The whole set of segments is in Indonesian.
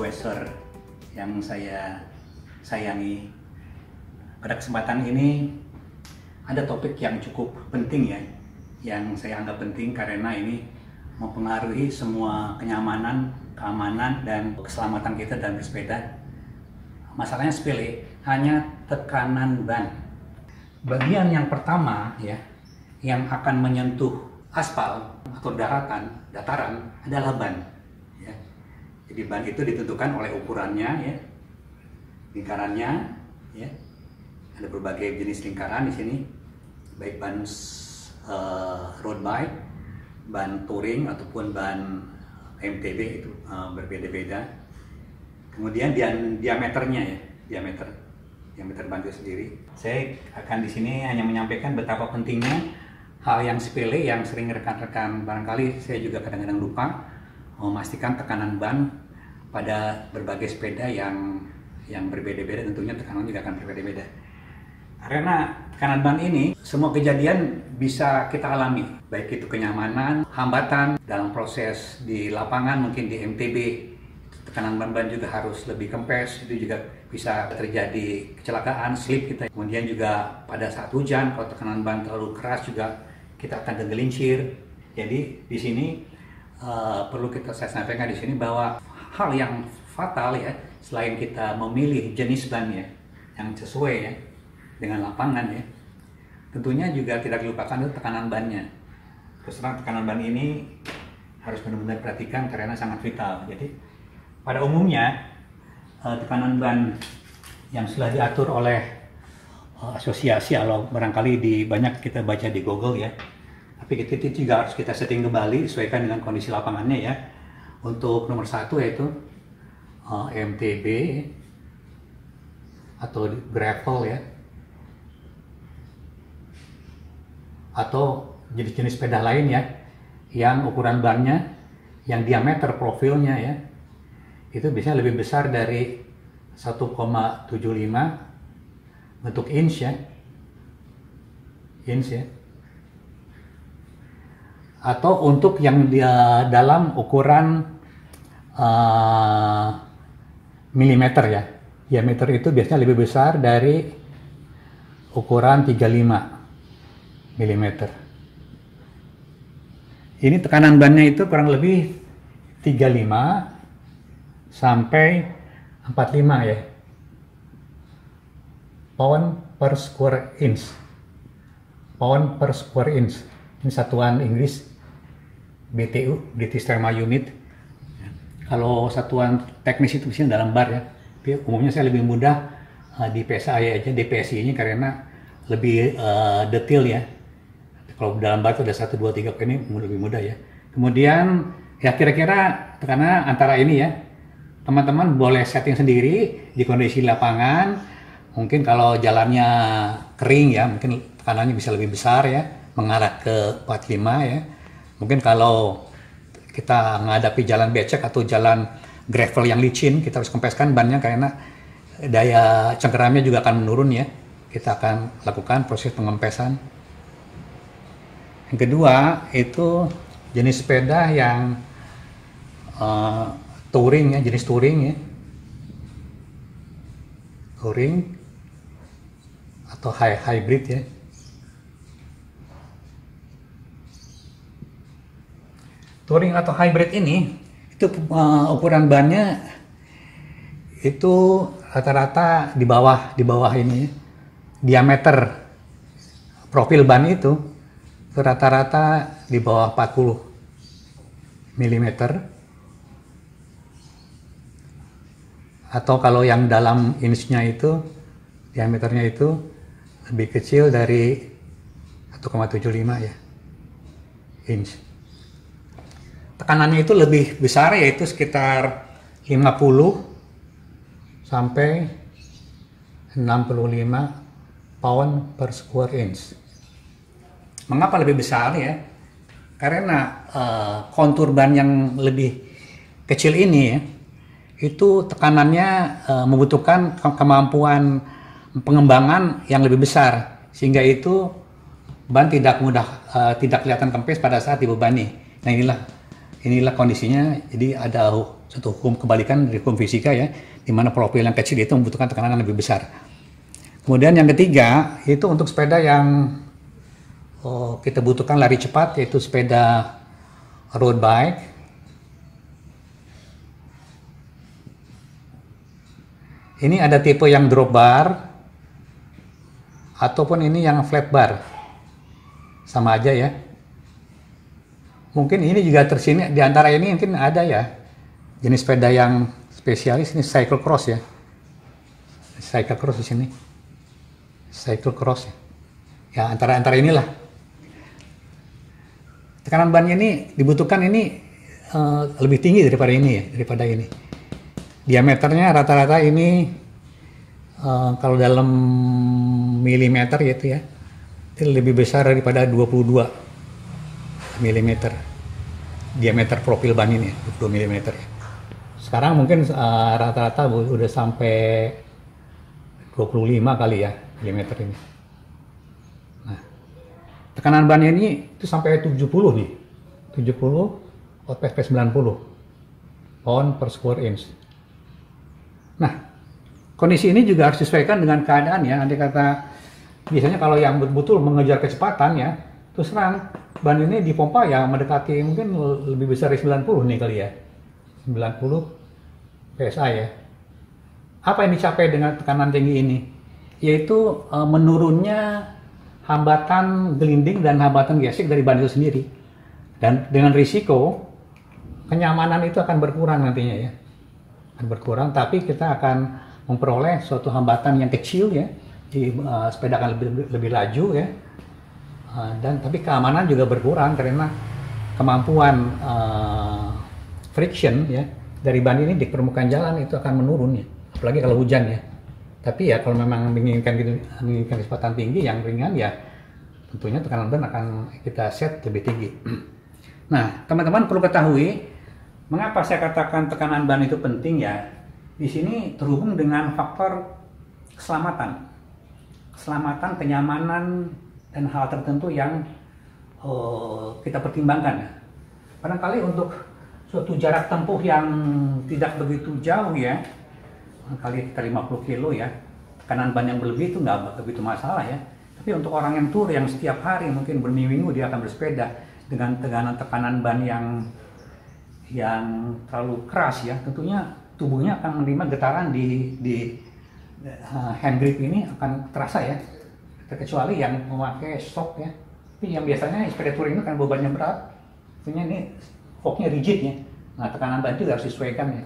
Profesor yang saya sayangi. Pada kesempatan ini ada topik yang cukup penting ya, yang saya anggap penting karena ini mempengaruhi semua kenyamanan, keamanan, dan keselamatan kita dalam bersepeda. Masalahnya sepele, hanya tekanan ban. Bagian yang pertama ya, yang akan menyentuh aspal atau dataran adalah ban. Ya. Jadi ban itu ditentukan oleh ukurannya, ya, lingkarannya, ya. Ada berbagai jenis lingkaran di sini, baik ban road bike, ban touring ataupun ban MTB itu berbeda-beda. Kemudian diameternya ya, diameter ban itu sendiri. Saya akan di sini hanya menyampaikan betapa pentingnya hal yang sepele yang sering rekan-rekan barangkali saya juga kadang-kadang lupa memastikan tekanan ban pada berbagai sepeda yang berbeda-beda, tentunya tekanan juga akan berbeda-beda. Karena tekanan ban ini semua kejadian bisa kita alami, baik itu kenyamanan, hambatan dalam proses di lapangan, mungkin di MTB tekanan ban juga harus lebih kempes, itu juga bisa terjadi kecelakaan, slip kita. Kemudian juga pada saat hujan, kalau tekanan ban terlalu keras juga kita akan tergelincir. Jadi di sini perlu saya sampaikan di sini bahwa hal yang fatal ya, selain kita memilih jenis ban ya yang sesuai ya dengan lapangan ya, tentunya juga tidak dilupakan itu tekanan bannya. Terus terang tekanan ban ini harus benar-benar perhatikan karena sangat vital. Jadi pada umumnya tekanan ban yang sudah diatur oleh asosiasi, kalau barangkali banyak kita baca di Google ya, tapi itu juga harus kita setting kembali sesuaikan dengan kondisi lapangannya ya. Untuk nomor 1 yaitu MTB atau gravel ya, atau jenis-jenis sepeda lain ya yang ukuran bannya, yang diameter profilnya ya itu biasanya lebih besar dari 1,75 bentuk inch ya, atau untuk yang dia dalam ukuran milimeter ya, diameter itu biasanya lebih besar dari ukuran 35 milimeter. Ini tekanan bannya itu kurang lebih 35 sampai 45 ya, pound per square inch. Pound per square inch. Ini satuan Inggris, BTU, British Thermal Unit. Kalau satuan teknis itu biasanya dalam bar ya. Tapi umumnya saya lebih mudah di PSI aja, DPSI ini karena lebih detail ya. Kalau dalam bar itu ada 1, 2, 3, ini lebih mudah ya. Kemudian ya kira-kira tekanan antara ini ya. Teman-teman boleh setting sendiri di kondisi lapangan. Mungkin kalau jalannya kering ya, mungkin tekanannya bisa lebih besar ya, mengarah ke 45 ya. Mungkin kalau kita menghadapi jalan becek atau jalan gravel yang licin, kita harus kempeskan bannya karena daya cengkeramnya juga akan menurun ya. Kita akan lakukan proses pengempesan. Yang kedua itu jenis sepeda yang touring ya, jenis touring ya, touring atau hybrid ya. Touring atau hybrid ini itu ukuran bannya itu rata-rata di bawah ini ya. Diameter profil ban itu rata-rata di bawah 40 mm. Atau kalau yang dalam inch-nya itu, diameternya itu lebih kecil dari 1,75 ya, inch. Tekanannya itu lebih besar, yaitu sekitar 50 sampai 65 pound per square inch. Mengapa lebih besar ya? Karena kontur ban yang lebih kecil ini ya, itu tekanannya membutuhkan kemampuan pengembangan yang lebih besar, sehingga itu ban tidak kelihatan kempes pada saat dibebani. Nah inilah kondisinya. Jadi ada Suatu hukum kebalikan dari hukum fisika ya, di mana profil yang kecil itu membutuhkan tekanan yang lebih besar. Kemudian yang ketiga, itu untuk sepeda yang kita butuhkan lari cepat, yaitu sepeda road bike. Ini ada tipe yang drop bar, ataupun ini yang flat bar. Sama aja ya. Mungkin ini juga tersini, di antara ini mungkin ada ya, jenis sepeda yang spesialis, ini cycle cross ya. Cycle cross di sini. Cycle cross ya, antara inilah. Tekanan bannya ini dibutuhkan ini lebih tinggi daripada ini ya, daripada ini. Diameternya rata-rata ini kalau dalam milimeter gitu ya, itu lebih besar daripada 22 milimeter. Diameter profil ban ini 22 milimeter. Sekarang mungkin rata-rata udah sampai 25 kali ya milimeter ini. Nah, tekanan bannya ini itu sampai 70 nih. 70 OPP 90 pound per square inch. Nah, kondisi ini juga harus disesuaikan dengan keadaan ya. Andai kata biasanya kalau yang betul-betul mengejar kecepatan ya, terus terang ban ini dipompa ya mendekati mungkin lebih besar dari 90 nih kali ya. 90 PSI ya. Apa yang dicapai dengan tekanan tinggi ini? Yaitu menurunnya hambatan gelinding dan hambatan gesek dari ban itu sendiri. Dan dengan risiko kenyamanan itu akan berkurang nantinya ya. Akan berkurang, tapi kita akan memperoleh suatu hambatan yang kecil ya. Di sepeda akan lebih laju ya. Dan tapi keamanan juga berkurang karena kemampuan friction ya dari ban ini di permukaan jalan itu akan menurun ya. Apalagi kalau hujan ya. Tapi ya kalau memang menginginkan kecepatan tinggi yang ringan ya tentunya tekanan ban akan kita set lebih tinggi. Nah, teman-teman perlu ketahui mengapa saya katakan tekanan ban itu penting ya. Di sini terhubung dengan faktor keselamatan. Keselamatan, kenyamanan dan hal tertentu yang kita pertimbangkan ya. Barangkali untuk suatu jarak tempuh yang tidak begitu jauh ya, kali sekitar 50 kilo ya, tekanan ban yang berlebih itu nggak begitu masalah ya. Tapi untuk orang yang tour yang setiap hari mungkin berminggu-minggu dia akan bersepeda dengan tekanan ban yang terlalu keras ya, tentunya tubuhnya akan menerima getaran di hand grip ini akan terasa ya, kecuali yang memakai shock ya. Tapi yang biasanya sepeda tour ini kan bebannya berat, tentunya ini shocknya rigid ya. Nah, tekanan ban itu harus disesuaikan ya,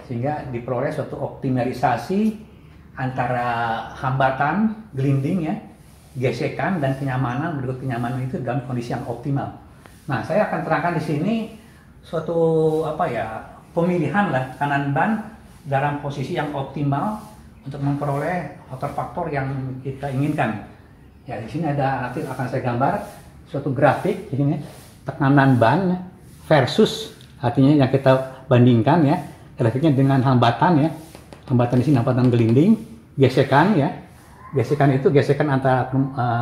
sehingga diperoleh suatu optimalisasi antara hambatan, gelinding ya, gesekan dan kenyamanan, berikut kenyamanan itu dalam kondisi yang optimal. Nah, saya akan terangkan di sini suatu pemilihan lah kanan ban dalam posisi yang optimal untuk memperoleh faktor-faktor yang kita inginkan. Ya, di sini nanti akan saya gambar suatu grafik di sini tekanan ban versus artinya yang kita bandingkan ya. Grafiknya dengan hambatan ya, hambatan di sini hambatan gelinding, gesekan ya, gesekan itu gesekan antara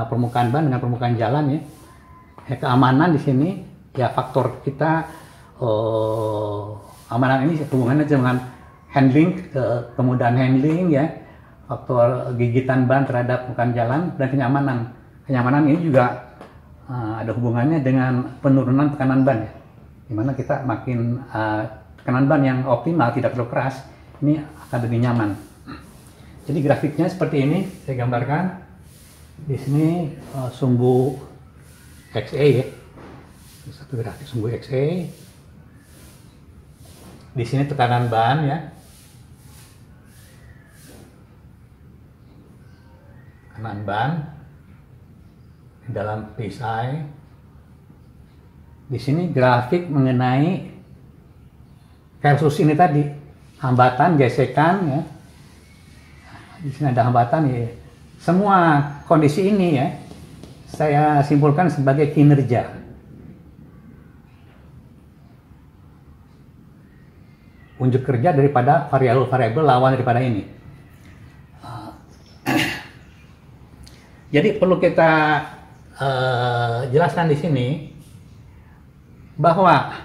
permukaan ban dengan permukaan jalan ya. Keamanan di sini ya faktor kita amanan ini hubungannya dengan handling, kemudahan handling ya, faktor gigitan ban terhadap permukaan jalan dan kenyamanan. Kenyamanan ini juga ada hubungannya dengan penurunan tekanan ban ya, dimana kita makin tekanan ban yang optimal, tidak terlalu keras, ini akan lebih nyaman. Jadi grafiknya seperti ini, saya gambarkan. Di sini sumbu XA ya, satu grafik sumbu XA. Di sini tekanan ban ya, tekanan ban di dalam PSI. Di sini grafik mengenai versus ini tadi, hambatan, gesekan ya. Di sini ada hambatan ya. Semua kondisi ini ya, saya simpulkan sebagai kinerja. Unjuk kerja daripada variabel lawan daripada ini. Jadi perlu kita jelaskan di sini bahwa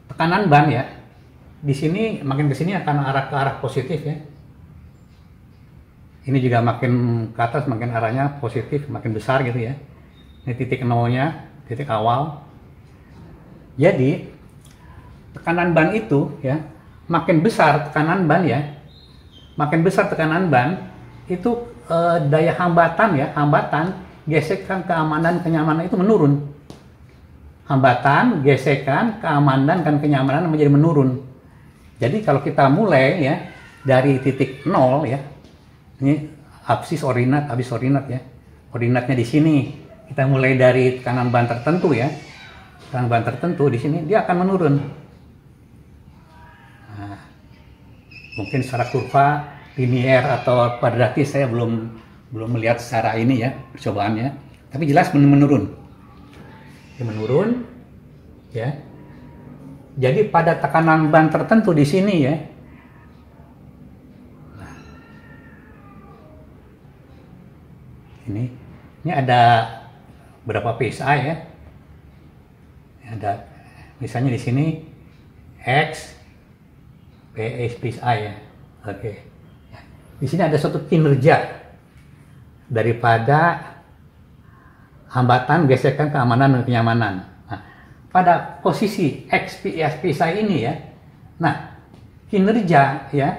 tekanan ban ya di sini makin ke sini akan arah ke arah positif ya. Ini juga makin ke atas makin arahnya positif, makin besar gitu ya. Ini titik nolnya, titik awal. Jadi tekanan ban itu ya, makin besar tekanan ban ya, makin besar tekanan ban itu daya hambatan ya, hambatan, gesekan, keamanan, kenyamanan itu menurun. Hambatan, gesekan, keamanan, dan kenyamanan menjadi menurun. Jadi kalau kita mulai ya dari titik nol ya, ini absis ordinat ya, ordinatnya di sini. Kita mulai dari tekanan ban tertentu ya, tekanan ban tertentu di sini dia akan menurun. Nah, mungkin secara kurva linier atau kuadratis saya belum melihat secara ini ya percobaannya, tapi jelas menurun. Dia menurun ya. Jadi pada tekanan ban tertentu di sini ya. Nah, ini ada berapa PSI ya? Ada misalnya di sini X PSI ya. Oke. Di sini ada suatu kinerja daripada hambatan, gesekan, keamanan, dan kenyamanan. Nah, pada posisi XPSI ini ya, nah kinerja ya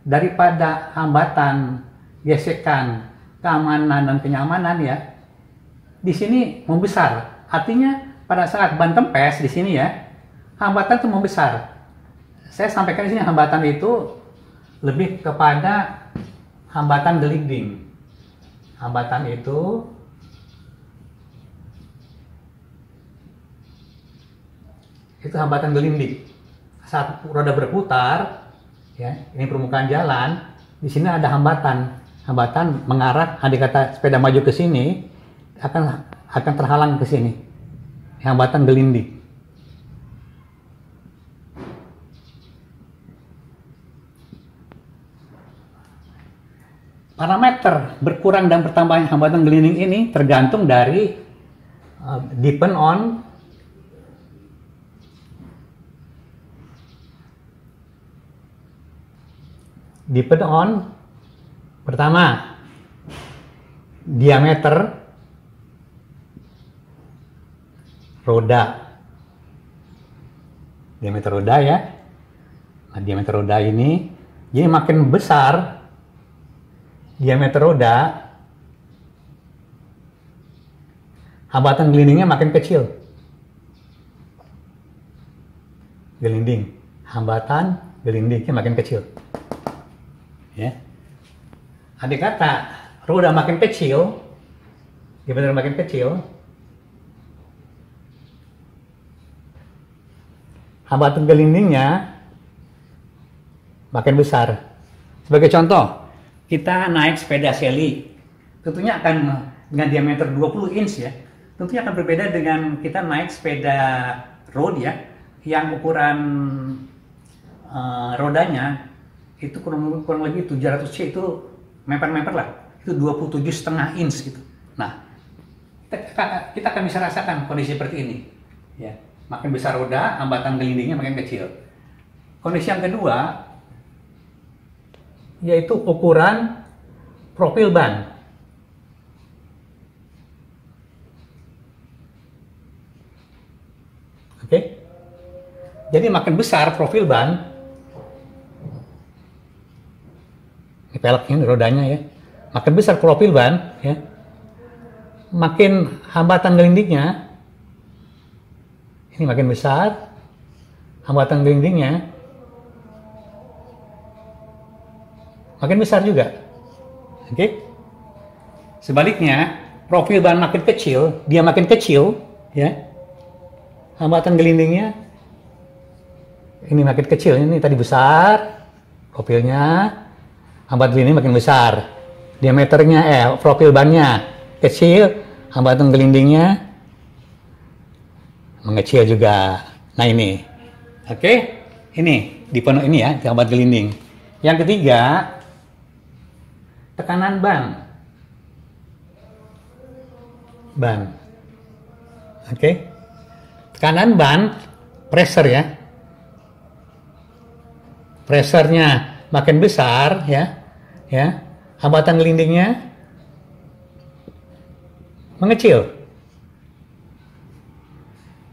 daripada hambatan, gesekan, keamanan, dan kenyamanan ya di sini membesar. Artinya pada saat ban kempes di sini ya, hambatan itu membesar. Saya sampaikan di sini hambatan itu lebih kepada hambatan gelinding. Hambatan itu hambatan gelinding. Saat roda berputar, ya, ini permukaan jalan, di sini ada hambatan. Hambatan mengarah, andai kata sepeda maju ke sini, akan terhalang ke sini. Hambatan gelinding. Parameter berkurang dan bertambahnya hambatan gelinding ini tergantung dari depend on pertama diameter roda. Diameter roda ya. Nah, diameter roda ini jadi makin besar diameter roda, hambatan gelindingnya makin kecil. Gelinding, hambatan gelindingnya makin kecil. Ya. Andai kata roda makin kecil, diameter makin kecil, hambatan gelindingnya makin besar. Sebagai contoh, kita naik sepeda Shelly, tentunya akan dengan diameter 20 inch ya, tentunya akan berbeda dengan kita naik sepeda road ya, yang ukuran rodanya itu kurang lebih 700 C, itu meper lah, itu 27,5 inch gitu. Nah, kita akan bisa rasakan kondisi seperti ini ya, makin besar roda, hambatan gelindingnya makin kecil. Kondisi yang kedua yaitu ukuran profil ban. Oke. Jadi makin besar profil ban, ini peleknya, rodanya ya, makin besar profil ban ya, makin hambatan gelindingnya ini makin besar, hambatan gelindingnya makin besar juga. Oke. Sebaliknya, profil ban makin kecil, dia makin kecil, ya. Hambatan gelindingnya ini makin kecil, ini tadi besar, profilnya, hambatan gelinding makin besar. Diameternya, profil bannya kecil, hambatan gelindingnya mengecil juga. Nah ini, oke, ini di penuh ini ya, hambatan gelinding. Yang ketiga, tekanan ban. Oke. Tekanan ban, pressure ya. Pressure-nya makin besar, ya, hambatan gelindingnya mengecil.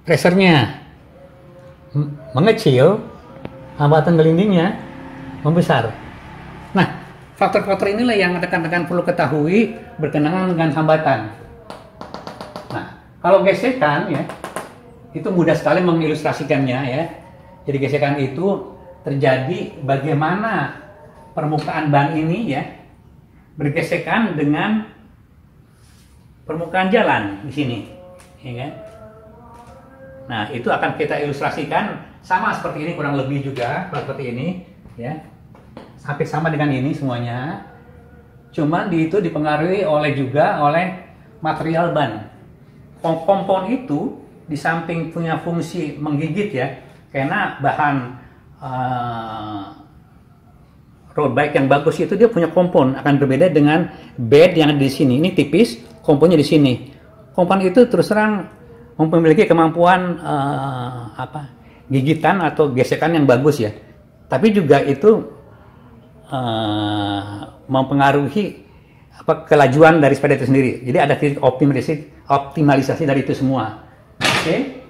Pressure-nya mengecil, hambatan gelindingnya membesar. Nah, faktor-faktor inilah yang rekan-rekan perlu ketahui berkenaan dengan hambatan. Nah, kalau gesekan, ya, itu mudah sekali mengilustrasikannya, ya. Jadi gesekan itu terjadi bagaimana permukaan ban ini, ya, bergesekan dengan permukaan jalan di sini, ya kan? Nah, itu akan kita ilustrasikan sama seperti ini, kurang lebih juga seperti ini, ya, hampir sama dengan ini semuanya. Cuman itu dipengaruhi juga oleh material ban. Kompon itu di samping punya fungsi menggigit, ya, karena bahan road bike yang bagus itu dia punya kompon akan berbeda dengan bed yang ada di sini. Ini tipis, komponnya di sini. Kompon itu terus terang memiliki kemampuan gigitan atau gesekan yang bagus, ya. Tapi juga itu mempengaruhi kelajuan dari sepeda itu sendiri. Jadi ada titik optimalisasi dari itu semua. Oke.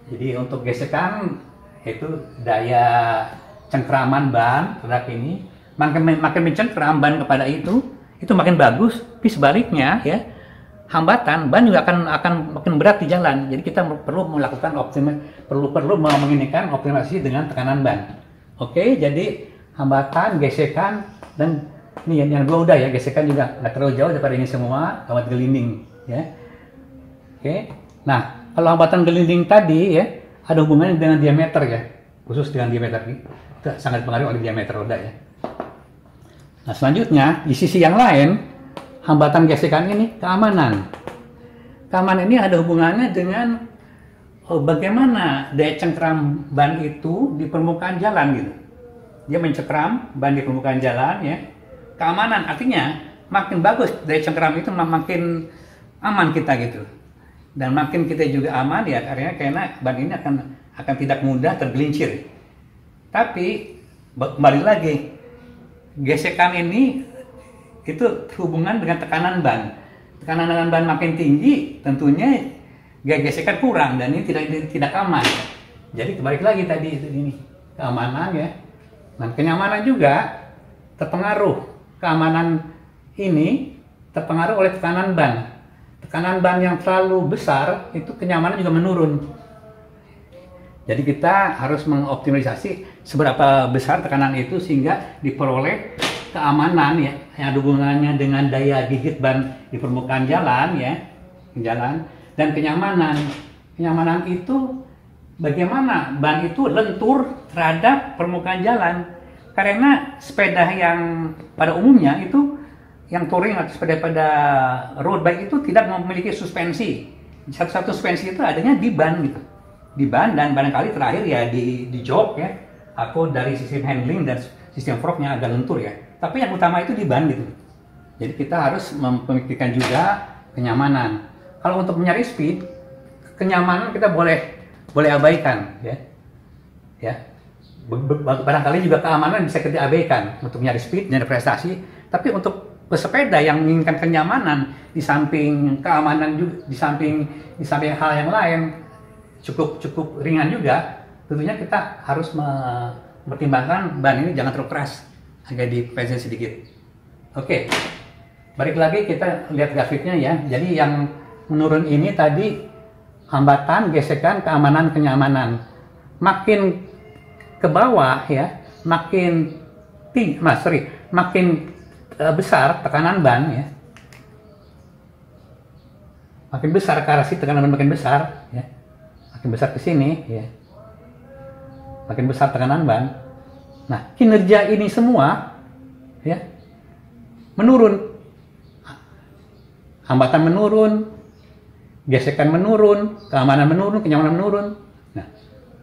Jadi untuk gesekan itu daya cengkraman ban terhadap ini makin mencengkram ban kepada itu makin bagus. Tapi sebaliknya, ya, hambatan ban juga akan makin berat di jalan. Jadi kita perlu melakukan perlu menginginkan optimalisasi dengan tekanan ban. Oke, jadi hambatan, gesekan, dan ini yang dua udah, ya, gesekan juga nggak terlalu jauh daripada ini semua, hambat gelinding, ya. Oke, nah kalau hambatan gelinding tadi, ya, ada hubungannya dengan diameter, ya, khusus dengan diameter ini, itu sangat pengaruh oleh diameter roda, ya. Nah selanjutnya di sisi yang lain, hambatan gesekan ini keamanan. Keamanan ini ada hubungannya dengan bagaimana daya cengkram ban itu di permukaan jalan, gitu. Dia mencengkram ban di permukaan jalan, ya. Keamanan artinya makin bagus daya cengkram itu makin aman kita, gitu. Dan makin kita juga aman, ya, karena ban ini akan tidak mudah tergelincir. Tapi kembali lagi, gesekan ini itu hubungan dengan tekanan ban. Tekanan ban makin tinggi, tentunya gesekan kurang dan ini tidak aman. Jadi kembali lagi tadi ini keamanan, ya. Dan kenyamanan juga terpengaruh. Keamanan ini terpengaruh oleh tekanan ban. Tekanan ban yang terlalu besar itu kenyamanan juga menurun. Jadi kita harus mengoptimalisasi seberapa besar tekanan itu sehingga diperoleh keamanan, ya, yang ada hubungannya dengan daya gigit ban di permukaan jalan, ya, dan kenyamanan. Kenyamanan itu bagaimana ban itu lentur terhadap permukaan jalan. Karena sepeda yang pada umumnya itu yang touring atau sepeda pada road bike itu tidak memiliki suspensi. Satu-satu suspensi itu adanya di ban, gitu. Di ban dan barangkali terakhir, ya, di jok, ya, atau dari sistem handling dan sistem forknya agak lentur, ya. Tapi yang utama itu di ban, gitu. Jadi kita harus memikirkan juga kenyamanan. Kalau untuk mencari speed, kenyamanan kita boleh abaikan, ya. Barangkali juga keamanan bisa kita abaikan untuk nyari speed, nyari prestasi. Tapi untuk pesepeda yang menginginkan kenyamanan di samping keamanan juga, di samping hal yang lain cukup ringan juga, tentunya kita harus mempertimbangkan ban ini jangan terlalu keras, agak dipensel sedikit. Oke, balik lagi kita lihat grafiknya, ya. Jadi yang menurun ini tadi hambatan, gesekan, keamanan, kenyamanan. Makin ke bawah, ya, makin besar tekanan ban, ya. Makin besar ke arah sini, tekanan ban makin besar, ya. Makin besar ke sini, ya. Makin besar tekanan ban. Nah, kinerja ini semua, ya, menurun. Hambatan menurun, gesekan menurun, keamanan menurun, kenyamanan menurun. Nah,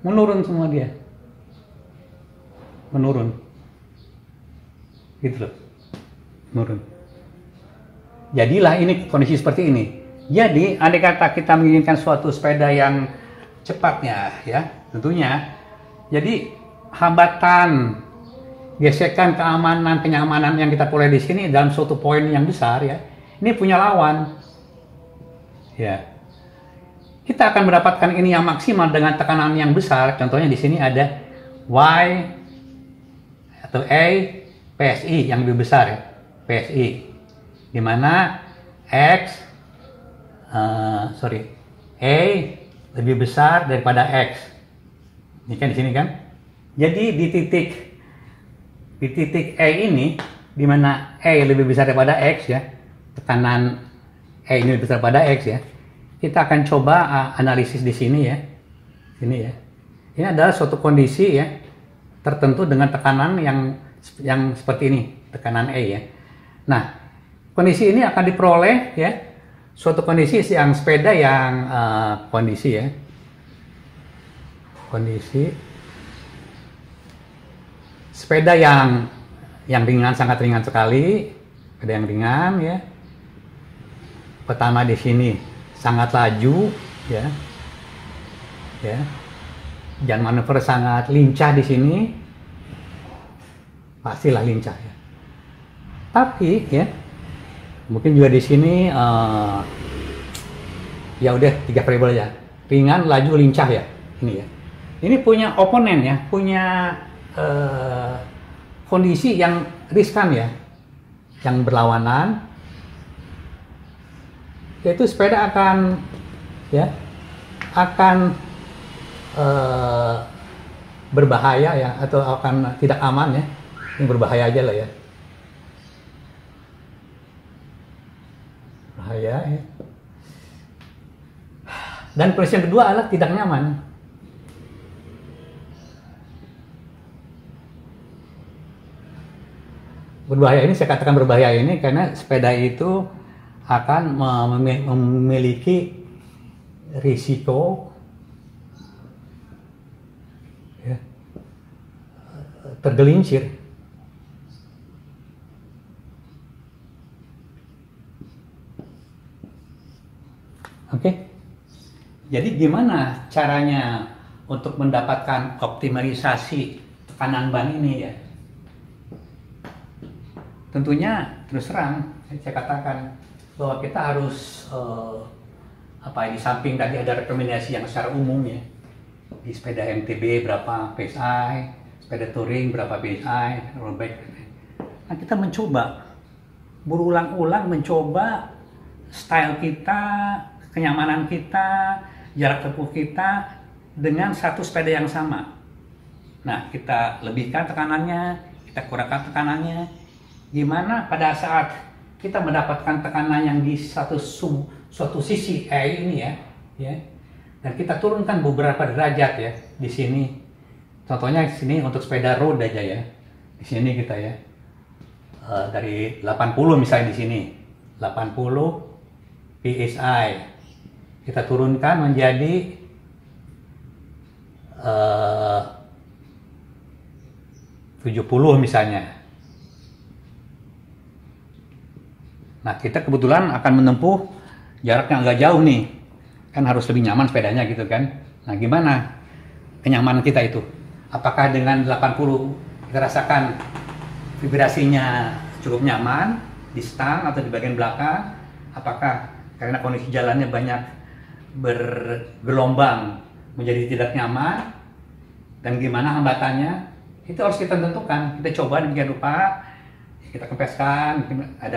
menurun semua dia. Menurun. Gitu loh. Menurun. Jadilah ini kondisi seperti ini. Jadi, andai kata kita menginginkan suatu sepeda yang cepatnya, ya, tentunya. Jadi, hambatan gesekan keamanan, kenyamanan yang kita peroleh di sini dalam suatu poin yang besar ya, ini punya lawan. Ya. Kita akan mendapatkan ini yang maksimal dengan tekanan yang besar. Contohnya di sini ada Y atau A PSI yang lebih besar ya, PSI. Di mana X A lebih besar daripada X. Ini kan di sini kan. Jadi di titik A ini, di mana A lebih besar daripada X ya, tekanan A ini lebih besar daripada X ya. Kita akan coba analisis di sini ya. Ini ya. Ini adalah suatu kondisi ya tertentu dengan tekanan yang seperti ini, tekanan E ya. Nah, kondisi ini akan diperoleh ya, suatu kondisi yang sepeda yang kondisi sepeda yang ringan, sangat ringan sekali, sepeda yang ringan ya. Pertama di sini sangat laju ya, dan manuver sangat lincah di sini, pastilah lincah ya. Tapi ya mungkin juga di sini ya udah 3 variabel ya, ringan, laju, lincah ya. Ini ya, ini punya oponen ya, punya kondisi yang riskan ya, yang berlawanan, yaitu sepeda akan berbahaya ya, atau akan tidak aman ya. Ini berbahaya aja lah ya, bahaya ya. Dan kondisi yang kedua adalah tidak nyaman. Berbahaya ini, saya katakan berbahaya ini karena sepeda itu akan memiliki risiko ya, tergelincir. Oke. Jadi gimana caranya untuk mendapatkan optimalisasi tekanan ban ini ya? Tentunya terus terang saya katakan bahwa kita harus di samping tadi ada rekomendasi yang secara umum ya, di sepeda MTB berapa PSI, sepeda touring berapa PSI, road bike. Nah, kita mencoba berulang-ulang mencoba style kita, kenyamanan kita, jarak tempuh kita dengan satu sepeda yang sama. Nah, kita lebihkan tekanannya, kita kurangkan tekanannya. Gimana pada saat kita mendapatkan tekanan yang di suatu sisi A ini ya, dan kita turunkan beberapa derajat ya di sini. Contohnya di sini untuk sepeda road aja ya, di sini kita ya dari 80 misalnya di sini 80 PSI kita turunkan menjadi 70 misalnya. Nah, kita kebetulan akan menempuh jarak yang agak jauh nih. Kan harus lebih nyaman sepedanya gitu kan. Nah, gimana kenyamanan kita itu? Apakah dengan 80 kita rasakan vibrasinya cukup nyaman di stang atau di bagian belakang? Apakah karena kondisi jalannya banyak bergelombang menjadi tidak nyaman? Dan gimana hambatannya? Itu harus kita tentukan. Kita coba demikian rupa. Kita kempeskan,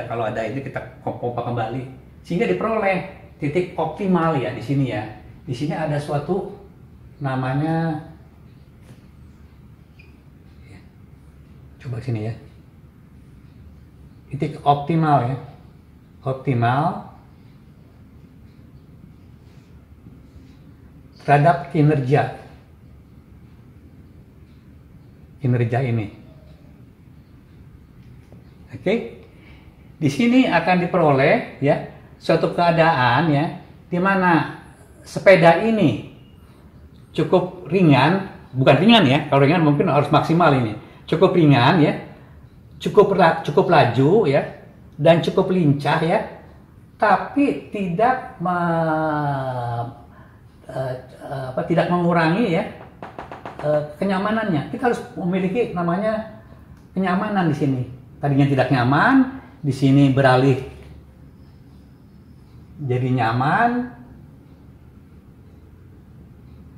kalau ada itu kita pompa kembali sehingga diperoleh titik optimal ya di sini ya. Di sini ada suatu namanya, coba sini ya, titik optimal ya, optimal terhadap kinerja ini. Oke, di sini akan diperoleh ya suatu keadaan ya di mana sepeda ini cukup ringan, bukan ringan ya, kalau ringan mungkin harus maksimal ini, cukup ringan ya, cukup laju ya, dan cukup lincah ya, tapi tidak mengurangi ya kenyamanannya. Kita harus memiliki namanya kenyamanan di sini. Tadinya tidak nyaman, di sini beralih jadi nyaman,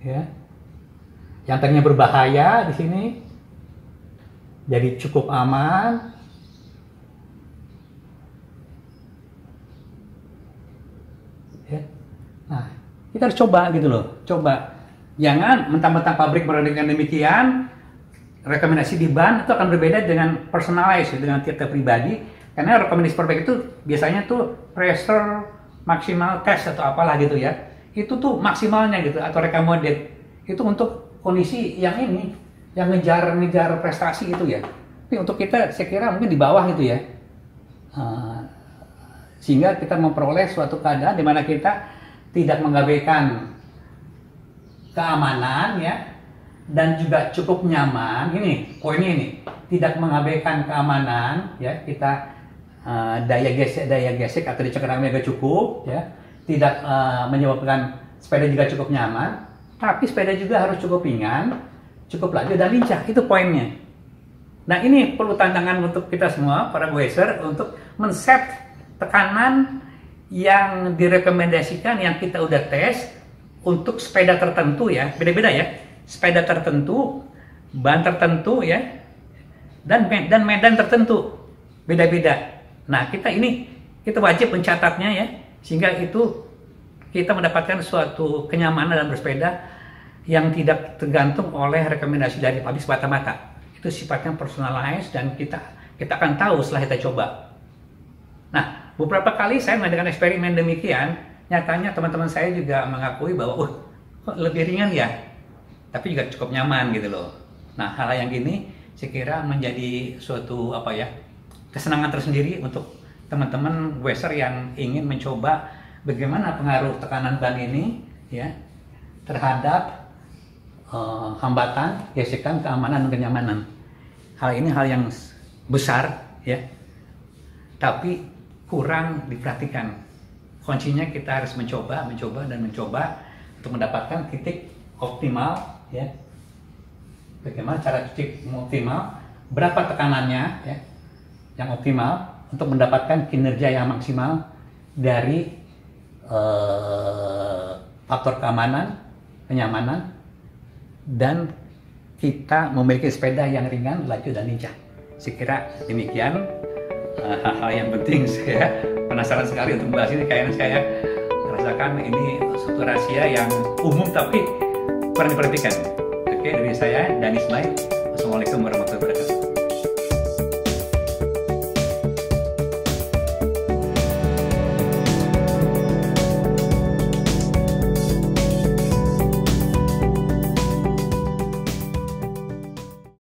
ya. Yang tadinya berbahaya di sini jadi cukup aman. Ya. Nah, kita harus coba gitu loh, coba. Jangan mentang-mentang pabrik mengadakan demikian, rekomendasi di ban itu akan berbeda dengan personalized dengan tiap pribadi. Karena rekomendasi perbaik itu biasanya tuh pressure maksimal test atau apalah gitu ya. Itu tuh maksimalnya gitu atau recommended. Itu untuk kondisi yang ini, yang ngejar prestasi itu ya. Tapi untuk kita saya kira mungkin di bawah gitu ya. Sehingga kita memperoleh suatu keadaan di mana kita tidak mengabaikan keamanan ya, dan juga cukup nyaman. Ini poinnya ini, tidak mengabaikan keamanan ya, kita daya gesek atau dicengkeramnya juga cukup ya, tidak menyebabkan sepeda juga cukup nyaman, tapi sepeda juga harus cukup ringan, cukup laju dan lincah. Itu poinnya. Nah, ini perlu tantangan untuk kita semua para goeser untuk men-set tekanan yang direkomendasikan, yang kita udah tes untuk sepeda tertentu ya, beda-beda ya, sepeda tertentu, ban tertentu ya, dan medan tertentu, beda-beda. Nah, kita wajib mencatatnya ya, sehingga itu kita mendapatkan suatu kenyamanan dalam bersepeda yang tidak tergantung oleh rekomendasi dari pabrik semata-mata. Itu sifatnya personalized dan kita akan tahu setelah kita coba. Nah, beberapa kali saya mengadakan eksperimen demikian. Nyatanya teman-teman saya juga mengakui bahwa kok lebih ringan ya, tapi juga cukup nyaman gitu loh. Nah, hal yang ini saya kira menjadi suatu kesenangan tersendiri untuk teman-teman goeser yang ingin mencoba bagaimana pengaruh tekanan ban ini ya terhadap hambatan, gesekan, keamanan dan kenyamanan. Hal ini hal yang besar ya, tapi kurang diperhatikan. Kuncinya kita harus mencoba untuk mendapatkan titik optimal ya. Bagaimana cara titik optimal, berapa tekanannya ya yang optimal untuk mendapatkan kinerja yang maksimal dari faktor keamanan, kenyamanan, dan kita memiliki sepeda yang ringan, laju dan lincah. Saya kira demikian hal-hal yang penting. Saya penasaran sekali untuk membahas ini, kayaknya saya merasakan ini suatu rahasia yang umum tapi kurang diperhatikan. Oke, dari saya Dan Ismail. Wassalamualaikum warahmatullahi wabarakatuh.